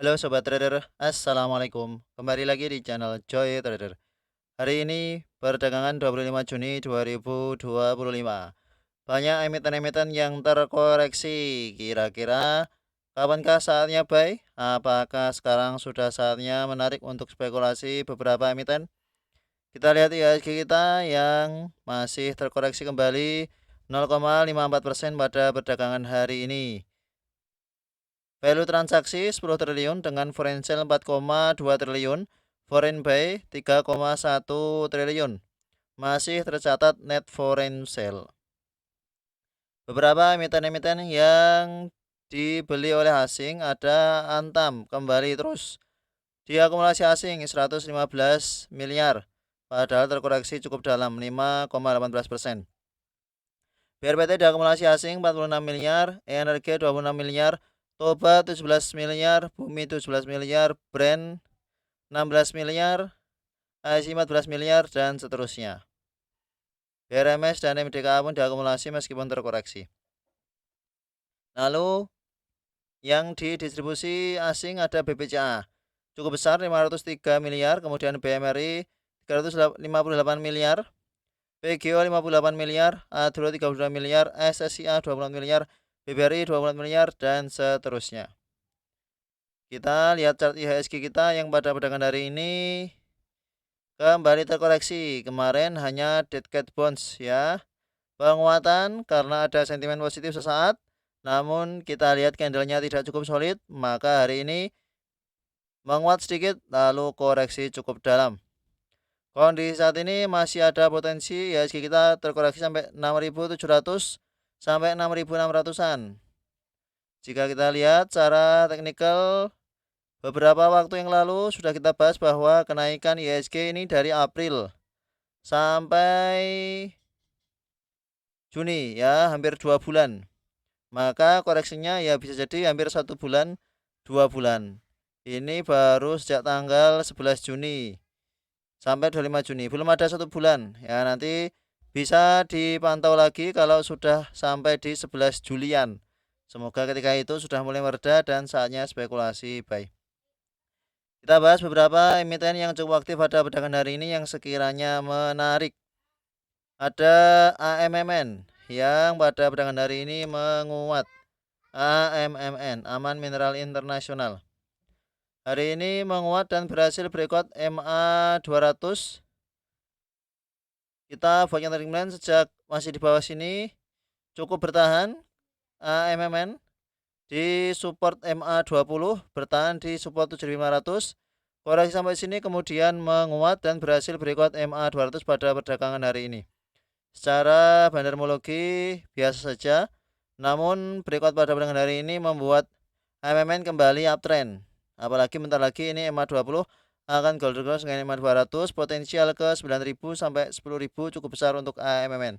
Halo Sobat Trader, Assalamualaikum. Kembali lagi di channel Joy Trader. Hari ini perdagangan 25 Juni 2025. Banyak emiten-emiten yang terkoreksi. Kira-kira kapankah saatnya buy? Apakah sekarang sudah saatnya menarik untuk spekulasi beberapa emiten? Kita lihat IHSG kita yang masih terkoreksi kembali 0,54% pada perdagangan hari ini. Value transaksi 10 triliun dengan foreign sale 4,2 triliun, foreign buy 3,1 triliun. Masih tercatat net foreign sale. Beberapa emiten-emiten yang dibeli oleh asing ada Antam kembali terus. Diakumulasi asing 115 miliar, padahal terkoreksi cukup dalam 5,18%. BRPT diakumulasi asing 46 miliar, ENRG 26 miliar, Toba 17 miliar, Bumi 17 miliar, Brand 16 miliar, ASI 14 miliar, dan seterusnya. BRMS dan MDKA pun diakumulasi meskipun terkoreksi. Lalu yang didistribusi asing ada BPCA cukup besar 503 miliar, kemudian BMRI 358 miliar, PGO 58 miliar, Adro 32 miliar, SSIA 24 miliar, BBRI 24 miliar, dan seterusnya. Kita lihat chart IHSG kita yang pada perdagangan hari ini kembali terkoreksi. Kemarin hanya dead cat bonds ya. Penguatan karena ada sentimen positif sesaat. Namun kita lihat candlenya tidak cukup solid. Maka hari ini menguat sedikit lalu koreksi cukup dalam. Kondisi saat ini masih ada potensi IHSG kita terkoreksi sampai 6.700 sampai 6.600-an. Jika kita lihat secara teknikal, beberapa waktu yang lalu sudah kita bahas bahwa kenaikan IHSG ini dari April sampai Juni ya, hampir 2 bulan. Maka koreksinya ya bisa jadi hampir 1 bulan, 2 bulan. Ini baru sejak tanggal 11 Juni sampai 25 Juni. Belum ada 1 bulan. Ya nanti bisa dipantau lagi kalau sudah sampai di 11 Julian. Semoga ketika itu sudah mulai mereda dan saatnya spekulasi buy. Kita bahas beberapa emiten yang cukup aktif pada perdagangan hari ini yang sekiranya menarik. Ada AMMN yang pada perdagangan hari ini menguat. AMMN, Aman Mineral Internasional. Hari ini menguat dan berhasil breakout MA 200. Kita buat yang tarik sejak masih di bawah sini cukup bertahan. AMMN di support MA20 bertahan di support 7500, koreksi sampai sini kemudian menguat dan berhasil breakout MA200 pada perdagangan hari ini. Secara bandarmologi biasa saja, namun breakout pada perdagangan hari ini membuat AMMN kembali uptrend. Apalagi bentar lagi ini MA20 akan golden cross dengan MA200, potensial ke 9.000 sampai 10.000 cukup besar untuk AMMN.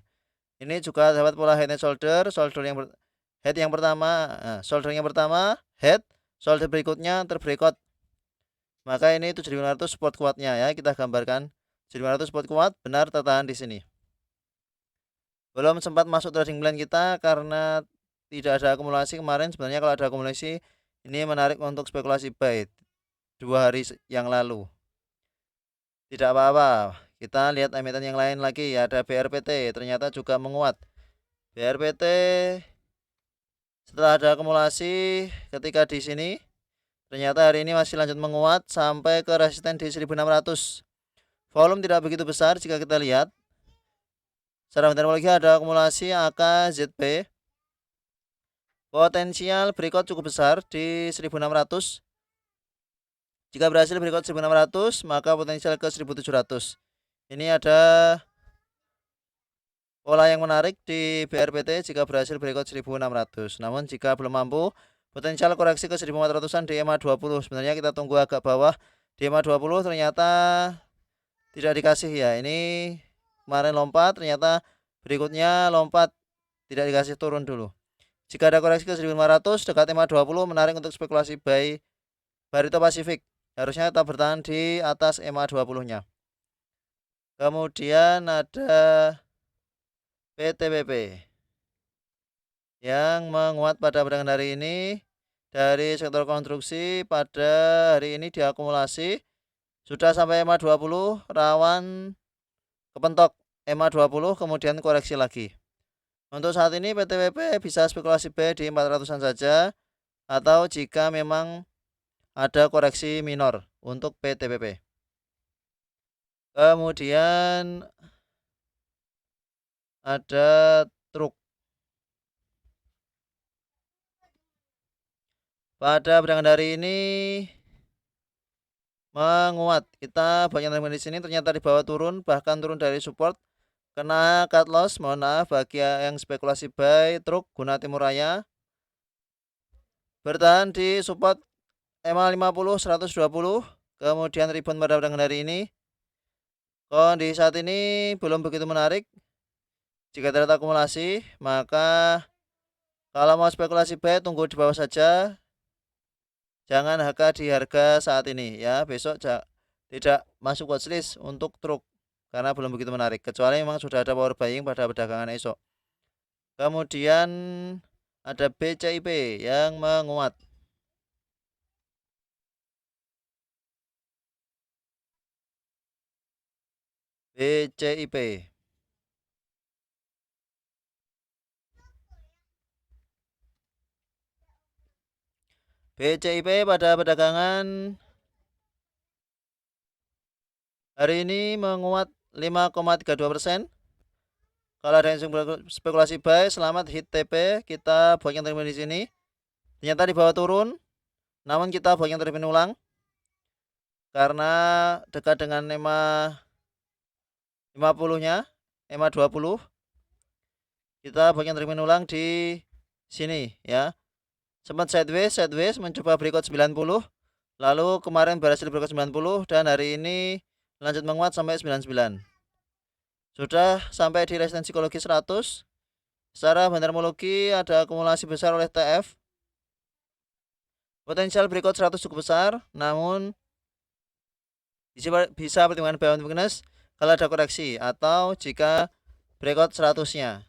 Ini juga dapat pola head and shoulder yang head yang pertama, shoulder yang pertama, head, shoulder berikutnya terbreakout. Maka ini 7500 support kuatnya ya, kita gambarkan 7500 support kuat benar tertahan di sini. Belum sempat masuk trading plan kita karena tidak ada akumulasi kemarin. Sebenarnya kalau ada akumulasi ini menarik untuk spekulasi buy 2 hari yang lalu. Tidak apa-apa. Kita lihat emiten yang lain lagi ya, ada BRPT ternyata juga menguat. BRPT setelah ada akumulasi ketika di sini ternyata hari ini masih lanjut menguat sampai ke resisten di 1600. Volume tidak begitu besar jika kita lihat. Secara metodologi ada akumulasi AKZP. Potensial breakout cukup besar di 1600. Jika berhasil breakout 1600, maka potensial ke 1700. Ini ada pola yang menarik di BRPT jika berhasil breakout 1600. Namun jika belum mampu, potensial koreksi ke 1400-an di MA20. Sebenarnya kita tunggu agak bawah di MA20 ternyata tidak dikasih ya. Ini kemarin lompat, ternyata berikutnya lompat tidak dikasih turun dulu. Jika ada koreksi ke 1500 dekat MA20 menarik untuk spekulasi buy Barito Pacific. Harusnya tetap bertahan di atas MA20-nya. Kemudian ada PTBP yang menguat pada perdagangan hari ini dari sektor konstruksi pada hari ini diakumulasi sudah sampai EMA 20, rawan kepentok EMA 20 kemudian koreksi lagi. Untuk saat ini PTWP bisa spekulasi buy di 400-an saja atau jika memang ada koreksi minor untuk PTWP. Kemudian ada truk. Pada perdagangan hari ini menguat. Kita banyak teman di sini ternyata di bawah turun, bahkan turun dari support, kena cut loss. Mohon maaf bagi yang spekulasi buy truk guna Timur Raya. Bertahan di support EMA 50 120, kemudian rebound pada perdagangan hari ini. Kondisi saat ini belum begitu menarik. Jika terdapat akumulasi, maka kalau mau spekulasi buy tunggu di bawah saja. Jangan HK di harga saat ini ya. Besok tidak masuk watchlist untuk truk karena belum begitu menarik, kecuali memang sudah ada power buying pada perdagangan esok. Kemudian ada BCIP yang menguat. BCIP. BCIP pada perdagangan hari ini menguat 5,32%. Kalau ada yang spekulasi buy, selamat hit TP. Kita buat yang terima di sini. Ternyata di bawah turun, namun kita buat yang terima ulang karena dekat dengan EMA 50-nya, EMA 20. Kita buat yang terima ulang di sini ya. Sempat sideways mencoba breakout 90, lalu kemarin berhasil breakout 90 dan hari ini lanjut menguat sampai 99. Sudah sampai di resistance psikologi 100. Secara bandarmologi ada akumulasi besar oleh TF. Potensial breakout 100 cukup besar, namun bisa pertimbangan buy on weakness kalau ada koreksi atau jika breakout 100-nya.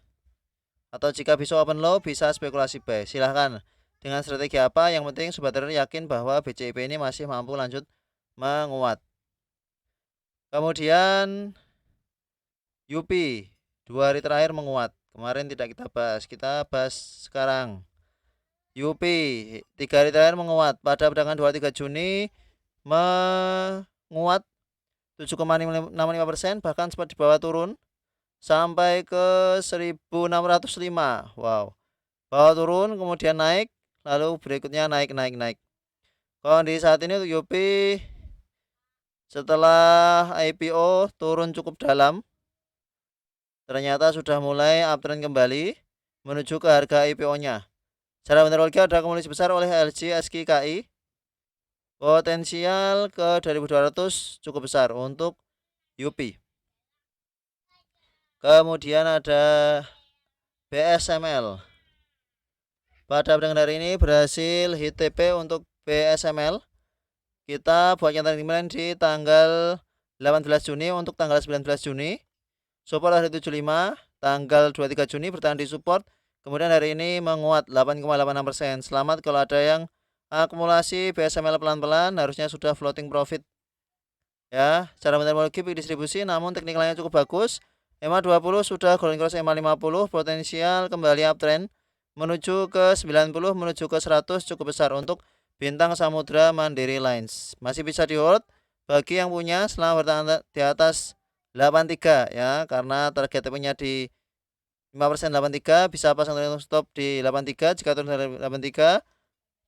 Atau jika besok open low bisa spekulasi buy. Silahkan dengan strategi apa, yang penting sobat trader yakin bahwa BCIP ini masih mampu lanjut menguat. Kemudian UPI 2 hari terakhir menguat. Kemarin tidak kita bahas sekarang. UPI 3 hari terakhir menguat. Pada perdagangan 23 Juni menguat 7,65%, bahkan sempat di bawah turun sampai ke 1605. Wow. Bawah turun kemudian naik, lalu berikutnya naik. Kondisi saat ini untuk UPI setelah IPO turun cukup dalam, ternyata sudah mulai uptrend kembali menuju ke harga IPO-nya. Secara benarologi ada akumulasi besar oleh LG SKKI. Potensial ke 2200 cukup besar untuk UPI. Kemudian ada BSML. Pada perdagangan hari ini berhasil hit TP untuk BSML. Kita buat yang kemarin di tanggal 18 Juni untuk tanggal 19 Juni. Support hari 75, tanggal 23 Juni bertahan di support. Kemudian hari ini menguat 8,86%. Selamat kalau ada yang akumulasi BSML pelan-pelan, harusnya sudah floating profit. Ya, cara metodologi distribusi namun teknik lainnya cukup bagus. EMA 20 sudah golden cross EMA 50, potensial kembali uptrend menuju ke 90, menuju ke 100 cukup besar untuk Bintang Samudra Mandiri Lines. Masih bisa di hold bagi yang punya selama bertahan di atas 83 ya, karena target TP-nya di 5% 83, bisa pasang stop di 83. Jika turun dari 83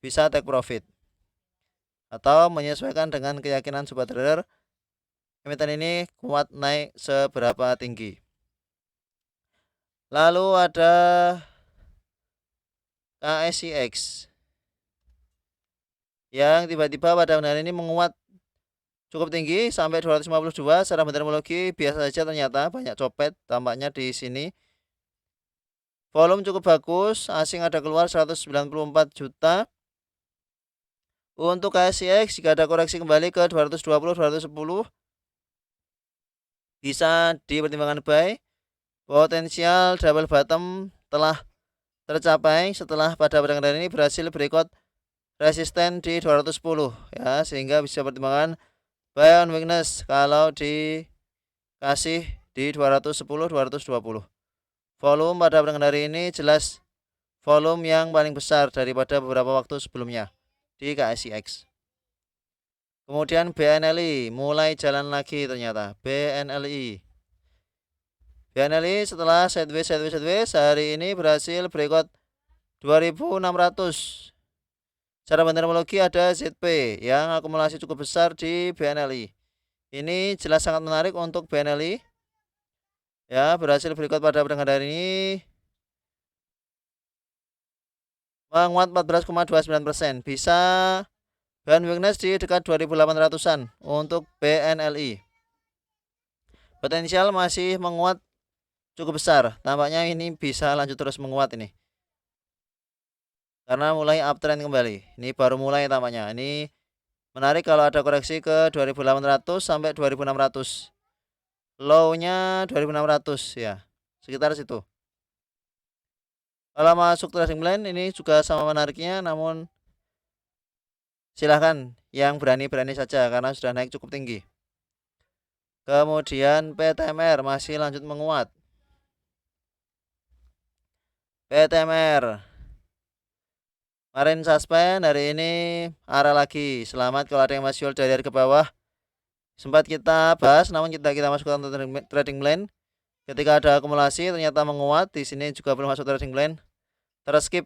bisa take profit atau menyesuaikan dengan keyakinan sobat trader emiten ini kuat naik seberapa tinggi. Lalu ada KSIX yang tiba-tiba pada hari ini menguat cukup tinggi sampai 252. Secara metodologi biasa saja, ternyata banyak copet tampaknya di sini. Volume cukup bagus, asing ada keluar 194 juta. Untuk KSIX jika ada koreksi kembali ke 220 210 bisa dipertimbangkan buy. Potensial double bottom telah tercapai setelah pada perdagangan ini berhasil breakout resisten di 210 ya, sehingga bisa pertimbangan buy on weakness kalau dikasih di 210 220. Volume pada perdagangan hari ini jelas volume yang paling besar daripada beberapa waktu sebelumnya di KSIX. Kemudian BNLI mulai jalan lagi ternyata. BNLI setelah sideways hari ini berhasil breakout 2600. Secara terminologi ada ZP yang akumulasi cukup besar di BNLI. Ini jelas sangat menarik untuk BNLI. Ya, berhasil breakout pada perdagangan hari ini. Menguat 14,29%. Bisa band weakness di dekat 2800-an untuk BNLI. Potensial masih menguat cukup besar. Tampaknya ini bisa lanjut terus menguat ini. Karena mulai uptrend kembali. Ini baru mulai tampaknya. Ini menarik kalau ada koreksi ke 2800 sampai 2600. Low-nya 2600 ya. Sekitar situ. Kalau masuk trading plan ini juga sama menariknya, namun silahkan yang berani-berani saja karena sudah naik cukup tinggi. Kemudian PTMR masih lanjut menguat. PTMR kemarin suspend, hari ini arah lagi. Selamat kalau ada yang masih hold dari ke bawah. Sempat kita bahas, namun kita masuk ke trading plan. Ketika ada akumulasi ternyata menguat, di sini juga belum masuk trading plan. Terskip,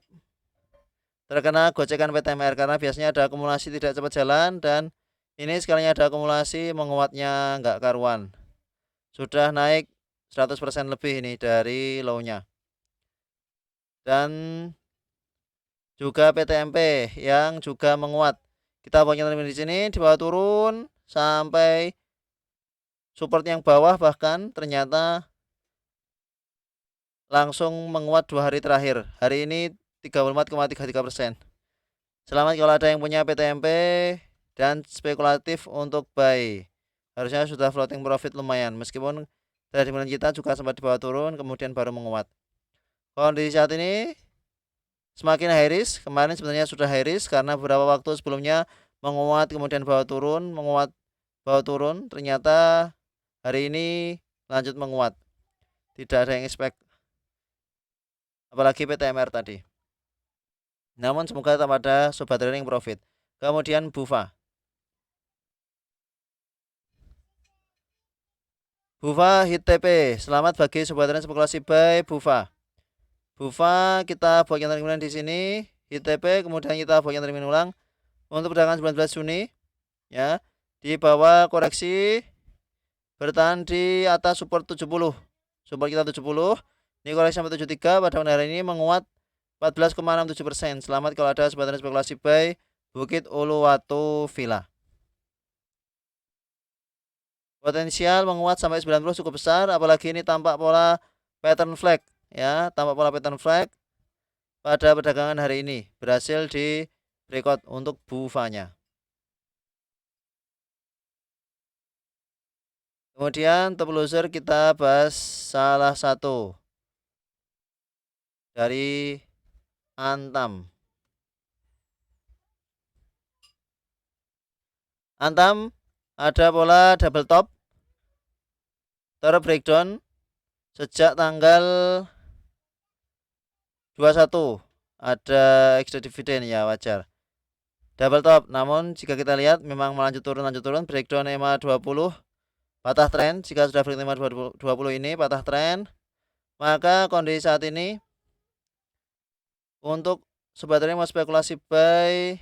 terkena gocekan PTMR karena biasanya ada akumulasi tidak cepat jalan, dan ini sekalinya ada akumulasi menguatnya nggak karuan. Sudah naik 100% lebih ini dari low-nya. Dan juga PTMP yang juga menguat. Kita punya di sini di bawah turun sampai support yang bawah, bahkan ternyata langsung menguat 2 hari terakhir. Hari ini 34,33%. Selamat kalau ada yang punya PTMP dan spekulatif untuk buy. Harusnya sudah floating profit lumayan, meskipun trading plan kita juga sempat di bawah turun kemudian baru menguat. Kondisi saat ini semakin high risk. Kemarin sebenarnya sudah high risk karena beberapa waktu sebelumnya menguat kemudian bawah turun, menguat bawah turun. Ternyata hari ini lanjut menguat. Tidak ada yang expect, apalagi PTMR tadi. Namun semoga tetap ada sobat trading profit. Kemudian BUFA. BUFA hit TP. Selamat bagi sobat trading spekulasi buy BUFA. BUFA kita buat yang terminal di sini, hit TP, kemudian kita buat yang terminal ulang untuk perdagangan 19 Juni ya. Di bawah koreksi bertahan di atas support 70. Support kita 70. Ini koreksi sampai 73, pada hari ini menguat 14,67%. Selamat kalau ada sobat spekulasi buy Bukit Uluwatu Villa. Potensial menguat sampai 90 cukup besar, apalagi ini tampak pola pattern flag ya, tampak pola pattern flag pada perdagangan hari ini. Berhasil di breakout untuk BUFA-nya. Kemudian top loser kita bahas salah satu dari Antam. Antam ada pola double top terbreakdown sejak tanggal 21. Ada extra dividen ya, wajar. Double top, namun jika kita lihat memang melanjut turun breakdown EMA 20 patah tren. Jika sudah break EMA 20 ini patah tren, maka kondisi saat ini untuk sobat trading mau spekulasi buy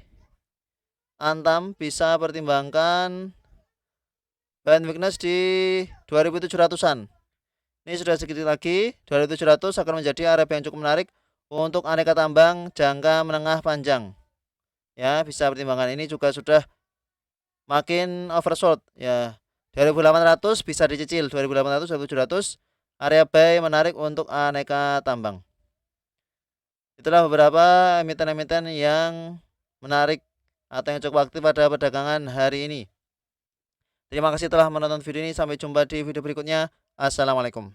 Antam bisa pertimbangkan band weakness di 2700-an. Ini sudah sedikit lagi, 2700 akan menjadi area yang cukup menarik untuk aneka tambang jangka menengah panjang. Ya, bisa pertimbangan. Ini juga sudah makin oversold ya. 2800 bisa dicicil, 2800 2700 area buy menarik untuk aneka tambang. Itulah beberapa emiten-emiten yang menarik atau yang cukup aktif pada perdagangan hari ini. Terima kasih telah menonton video ini. Sampai jumpa di video berikutnya. Assalamualaikum.